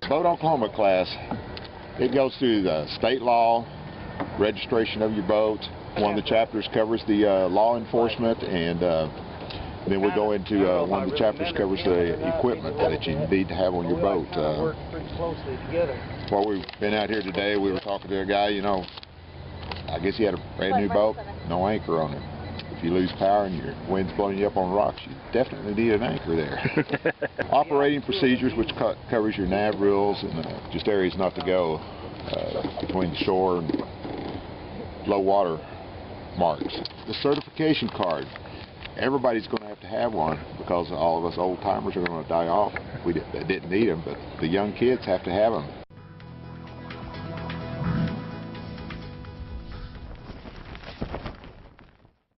Boat Oklahoma class, it goes through the state law, registration of your boat. One of the chapters covers the law enforcement, and then we go into one of the chapters covers the equipment that you need to have on your boat. While we've been out here today, we were talking to a guy, you know, I guess he had a brand new boat, no anchor on it. If you lose power and your wind's blowing you up on rocks, you definitely need an anchor there. Operating procedures, which covers your nav rules and just areas not to go between the shore and low water marks. The certification card. Everybody's going to have one because all of us old timers are going to die off. We didn't need them, but the young kids have to have them.